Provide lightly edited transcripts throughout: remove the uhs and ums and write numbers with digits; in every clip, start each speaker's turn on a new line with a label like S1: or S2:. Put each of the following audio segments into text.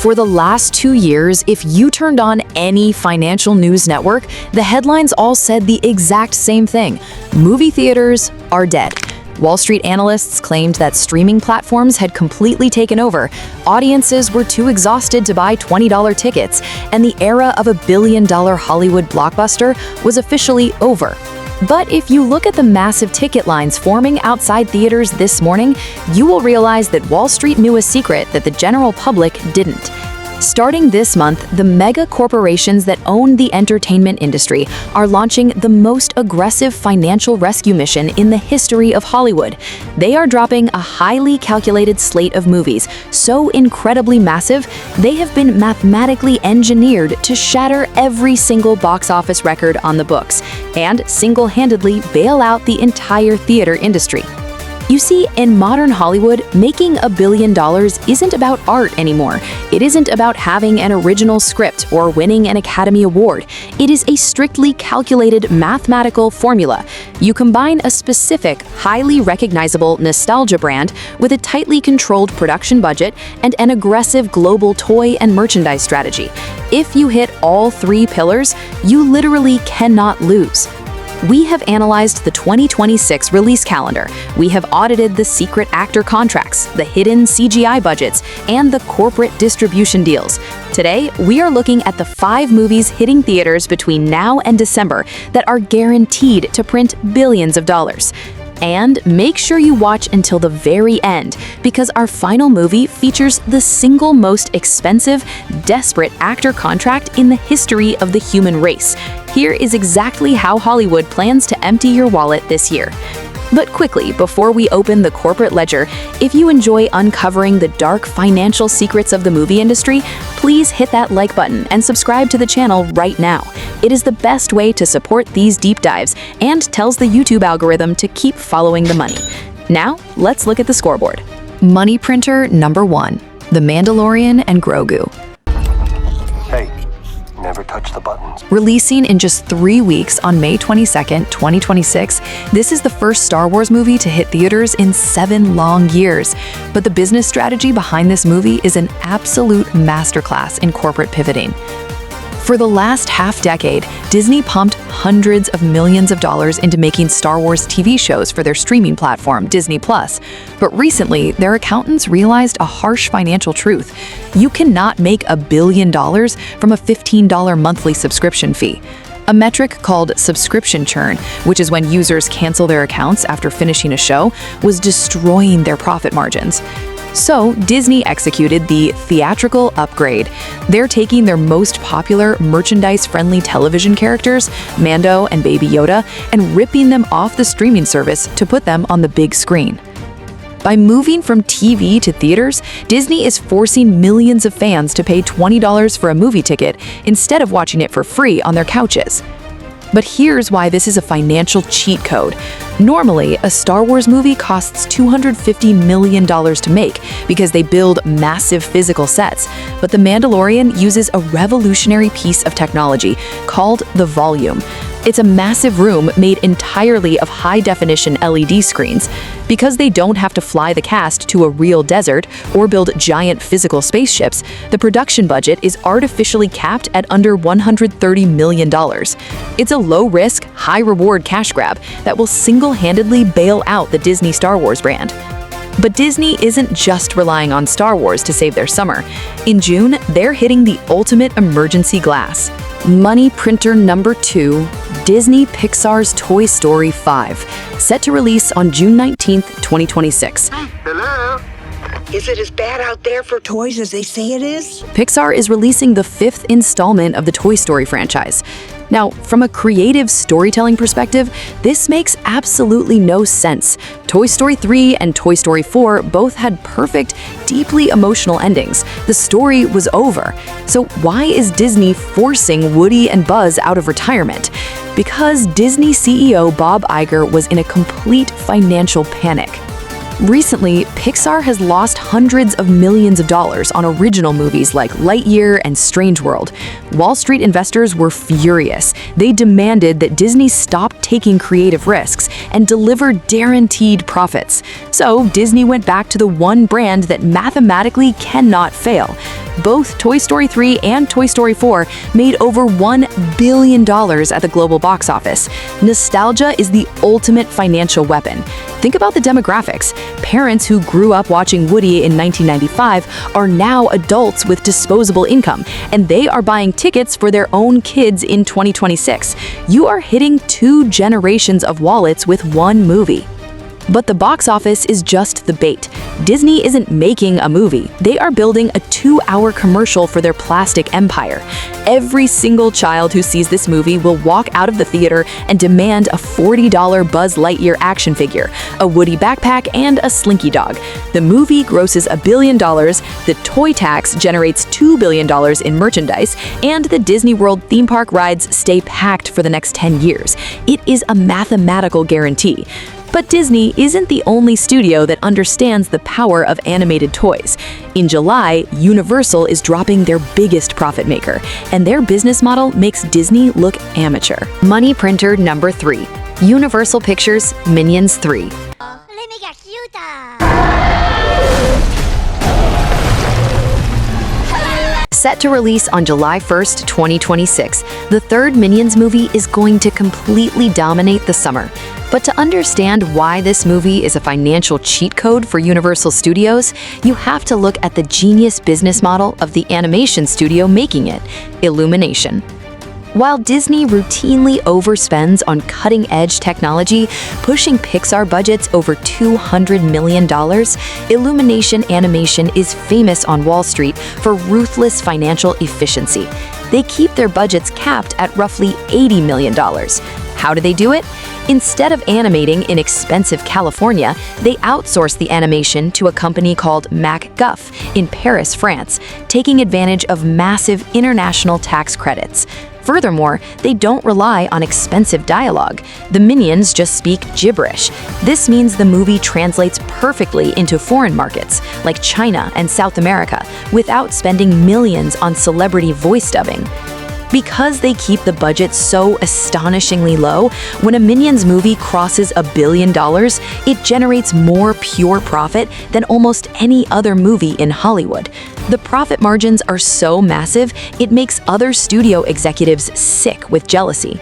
S1: For the last 2 years, if you turned on any financial news network, the headlines all said the exact same thing: movie theaters are dead. Wall Street analysts claimed that streaming platforms had completely taken over, audiences were too exhausted to buy $20 tickets, and the era of $1 billion Hollywood blockbuster was officially over. But if you look at the massive ticket lines forming outside theaters this morning, you will realize that Wall Street knew a secret that the general public didn't. Starting this month, the mega corporations that own the entertainment industry are launching the most aggressive financial rescue mission in the history of Hollywood. They are dropping a highly calculated slate of movies, so incredibly massive, they have been mathematically engineered to shatter every single box office record on the books and single-handedly bail out the entire theater industry. You see, in modern Hollywood, making $1 billion isn't about art anymore. It isn't about having an original script or winning an Academy Award. It is a strictly calculated mathematical formula. You combine a specific, highly recognizable nostalgia brand with a tightly controlled production budget and an aggressive global toy and merchandise strategy. If you hit all 3 pillars, you literally cannot lose. We have analyzed the 2026 release calendar. We have audited the secret actor contracts, the hidden CGI budgets, and the corporate distribution deals. Today, we are looking at the 5 movies hitting theaters between now and December that are guaranteed to print billions of dollars. And make sure you watch until the very end, because our final movie features the single most expensive, desperate actor contract in the history of the human race. Here is exactly how Hollywood plans to empty your wallet this year. But quickly, before we open the corporate ledger, if you enjoy uncovering the dark financial secrets of the movie industry, please hit that like button and subscribe to the channel right now. It is the best way to support these deep dives and tells the YouTube algorithm to keep following the money. Now, let's look at the scoreboard. Money printer number 1, The Mandalorian and Grogu.
S2: Hey, never touch the buttons.
S1: Releasing in just 3 weeks on May 22nd, 2026, this is the first Star Wars movie to hit theaters in 7 long years. But the business strategy behind this movie is an absolute masterclass in corporate pivoting. For the last half-decade, Disney pumped hundreds of millions of dollars into making Star Wars TV shows for their streaming platform, Disney+. But recently, their accountants realized a harsh financial truth. You cannot make $1 billion from a $15 monthly subscription fee. A metric called subscription churn, which is when users cancel their accounts after finishing a show, was destroying their profit margins. So, Disney executed the theatrical upgrade. They're taking their most popular merchandise-friendly television characters, Mando and Baby Yoda, and ripping them off the streaming service to put them on the big screen. By moving from TV to theaters, Disney is forcing millions of fans to pay $20 for a movie ticket instead of watching it for free on their couches. But here's why this is a financial cheat code. Normally, a Star Wars movie costs $250 million to make because they build massive physical sets. But The Mandalorian uses a revolutionary piece of technology called the volume. It's a massive room made entirely of high-definition LED screens. Because they don't have to fly the cast to a real desert or build giant physical spaceships, the production budget is artificially capped at under $130 million. It's a low-risk, high-reward cash grab that will single-handedly bail out the Disney Star Wars brand. But Disney isn't just relying on Star Wars to save their summer. In June, they're hitting the ultimate emergency glass. Money printer number 2, Disney Pixar's Toy Story 5, set to release on June 19th, 2026.
S3: Hello? Is it as bad out there for toys as they say it is?
S1: Pixar is releasing the 5th installment of the Toy Story franchise. Now, from a creative storytelling perspective, this makes absolutely no sense. Toy Story 3 and Toy Story 4 both had perfect, deeply emotional endings. The story was over. So why is Disney forcing Woody and Buzz out of retirement? Because Disney CEO Bob Iger was in a complete financial panic. Recently, Pixar has lost hundreds of millions of dollars on original movies like Lightyear and Strange World. Wall Street investors were furious. They demanded that Disney stop taking creative risks and deliver guaranteed profits. So Disney went back to the one brand that mathematically cannot fail. Both Toy Story 3 and Toy Story 4 made over $1 billion at the global box office. Nostalgia is the ultimate financial weapon. Think about the demographics. Parents who grew up watching Woody in 1995 are now adults with disposable income, and they are buying tickets for their own kids in 2026. You are hitting 2 generations of wallets with one movie. But the box office is just the bait. Disney isn't making a movie. They are building a 2-hour commercial for their plastic empire. Every single child who sees this movie will walk out of the theater and demand a $40 Buzz Lightyear action figure, a Woody backpack, and a Slinky dog. The movie grosses $1 billion, the toy tax generates $2 billion in merchandise, and the Disney World theme park rides stay packed for the next 10 years. It is a mathematical guarantee. But Disney isn't the only studio that understands the power of animated toys. In July, Universal is dropping their biggest profit maker, and their business model makes Disney look amateur. Money printer number 3. Universal Pictures Minions 3. Set to release on July 1st, 2026, the third Minions movie is going to completely dominate the summer. But to understand why this movie is a financial cheat code for Universal Studios, you have to look at the genius business model of the animation studio making it, Illumination. While Disney routinely overspends on cutting-edge technology, pushing Pixar budgets over $200 million, Illumination Animation is famous on Wall Street for ruthless financial efficiency. They keep their budgets capped at roughly $80 million. How do they do it? Instead of animating in expensive California, they outsource the animation to a company called MacGuff in Paris, France, taking advantage of massive international tax credits. Furthermore, they don't rely on expensive dialogue. The minions just speak gibberish. This means the movie translates perfectly into foreign markets, like China and South America, without spending millions on celebrity voice dubbing. Because they keep the budget so astonishingly low, when a Minions movie crosses $1 billion, it generates more pure profit than almost any other movie in Hollywood. The profit margins are so massive, it makes other studio executives sick with jealousy.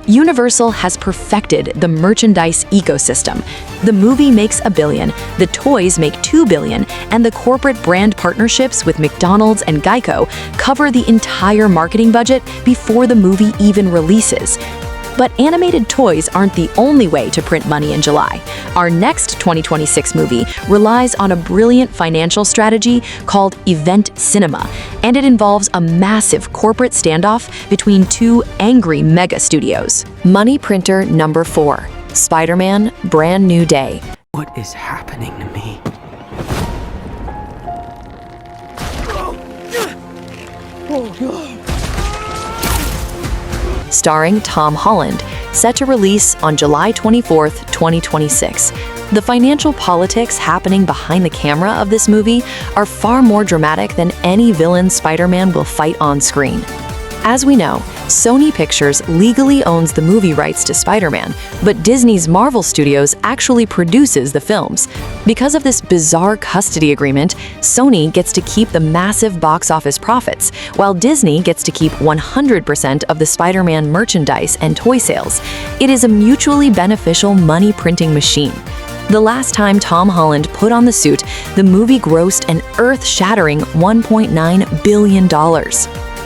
S1: Universal has perfected the merchandise ecosystem. The movie makes $1 billion, the toys make $2 billion, and the corporate brand partnerships with McDonald's and Geico cover the entire marketing budget before the movie even releases. But animated toys aren't the only way to print money in July. Our next 2026 movie relies on a brilliant financial strategy called event cinema, and it involves a massive corporate standoff between 2 angry mega studios. Money printer number 4. Spider-Man Brand New Day.
S2: What is happening to me?
S1: Starring Tom Holland, set to release on July 24th, 2026. The financial politics happening behind the camera of this movie are far more dramatic than any villain Spider-Man will fight on screen. As we know, Sony Pictures legally owns the movie rights to Spider-Man, but Disney's Marvel Studios actually produces the films. Because of this bizarre custody agreement, Sony gets to keep the massive box office profits, while Disney gets to keep 100% of the Spider-Man merchandise and toy sales. It is a mutually beneficial money-printing machine. The last time Tom Holland put on the suit, the movie grossed an earth-shattering $1.9 billion.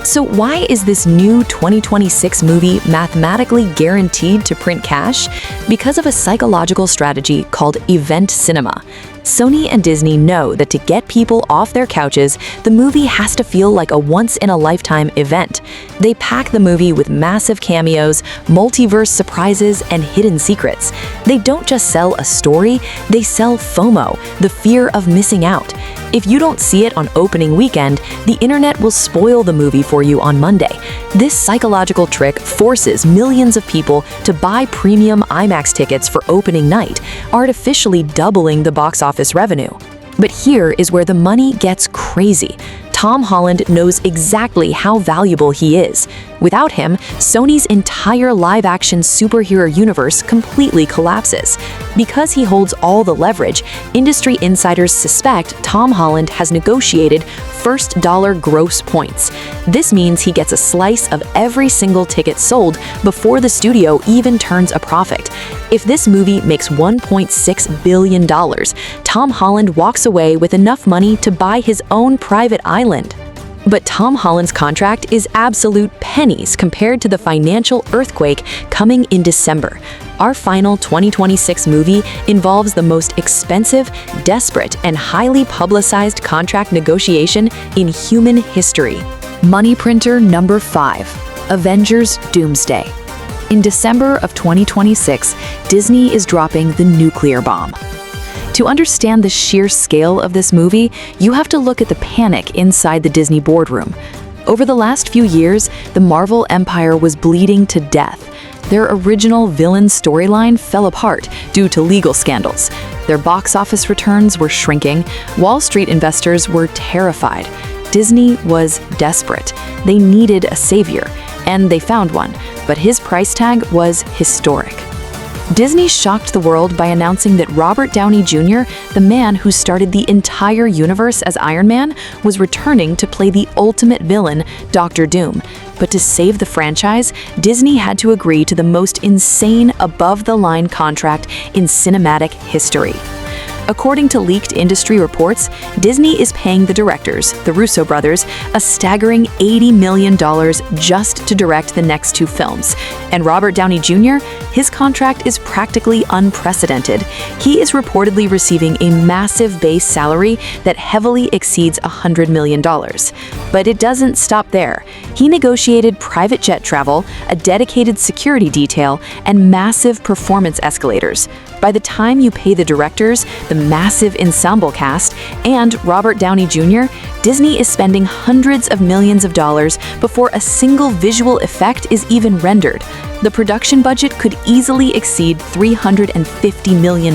S1: So why is this new 2026 movie mathematically guaranteed to print cash? Because of a psychological strategy called event cinema. Sony and Disney know that to get people off their couches, the movie has to feel like a once-in-a-lifetime event. They pack the movie with massive cameos, multiverse surprises, and hidden secrets. They don't just sell a story, they sell FOMO, the fear of missing out. If you don't see it on opening weekend, the internet will spoil the movie for you on Monday. This psychological trick forces millions of people to buy premium IMAX tickets for opening night, artificially doubling the box office revenue. But here is where the money gets crazy. Tom Holland knows exactly how valuable he is. Without him, Sony's entire live-action superhero universe completely collapses. Because he holds all the leverage, industry insiders suspect Tom Holland has negotiated first dollar gross points. This means he gets a slice of every single ticket sold before the studio even turns a profit. If this movie makes $1.6 billion, Tom Holland walks away with enough money to buy his own private island. But Tom Holland's contract is absolute pennies compared to the financial earthquake coming in December. Our final 2026 movie involves the most expensive, desperate, and highly publicized contract negotiation in human history. Money printer number 5, Avengers Doomsday. In December of 2026, Disney is dropping the nuclear bomb. To understand the sheer scale of this movie, you have to look at the panic inside the Disney boardroom. Over the last few years, the Marvel empire was bleeding to death. Their original villain storyline fell apart due to legal scandals. Their box office returns were shrinking. Wall Street investors were terrified. Disney was desperate. They needed a savior, and they found one, but his price tag was historic. Disney shocked the world by announcing that Robert Downey Jr., the man who started the entire universe as Iron Man, was returning to play the ultimate villain, Dr. Doom. But to save the franchise, Disney had to agree to the most insane above-the-line contract in cinematic history. According to leaked industry reports, Disney is paying the directors, the Russo brothers, a staggering $80 million just to direct the next 2 films. And Robert Downey Jr., his contract is practically unprecedented. He is reportedly receiving a massive base salary that heavily exceeds $100 million. But it doesn't stop there. He negotiated private jet travel, a dedicated security detail, and massive performance escalators. By the time you pay the directors, the massive ensemble cast, and Robert Downey Jr., Disney is spending hundreds of millions of dollars before a single visual effect is even rendered. The production budget could easily exceed $350 million.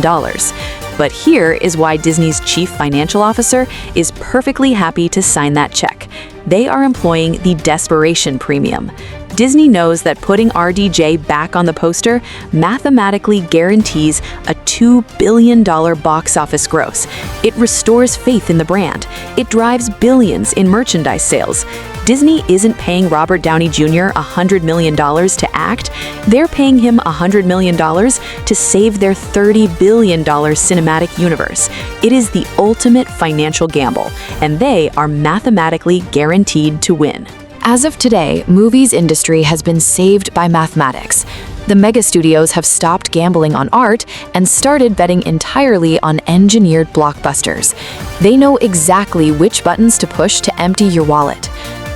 S1: But here is why Disney's chief financial officer is perfectly happy to sign that check. They are employing the Desperation Premium. Disney knows that putting RDJ back on the poster mathematically guarantees a $2 billion box office gross. It restores faith in the brand. It drives billions in merchandise sales. Disney isn't paying Robert Downey Jr. $100 million to act. They're paying him $100 million to save their $30 billion cinematic universe. It is the ultimate financial gamble, and they are mathematically guaranteed to win. As of today, movies industry has been saved by mathematics. The mega studios have stopped gambling on art and started betting entirely on engineered blockbusters. They know exactly which buttons to push to empty your wallet.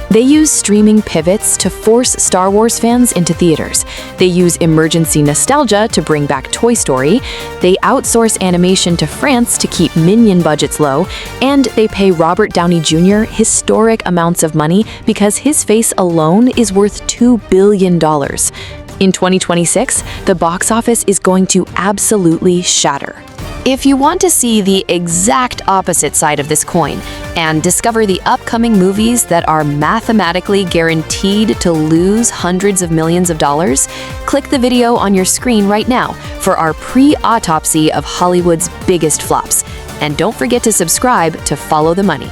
S1: They use streaming pivots to force Star Wars fans into theaters. They use emergency nostalgia to bring back Toy Story. They outsource animation to France to keep Minion budgets low. And they pay Robert Downey Jr. historic amounts of money because his face alone is worth $2 billion. In 2026, the box office is going to absolutely shatter. If you want to see the exact opposite side of this coin and discover the upcoming movies that are mathematically guaranteed to lose hundreds of millions of dollars, click the video on your screen right now for our pre-autopsy of Hollywood's biggest flops. And don't forget to subscribe to follow the money.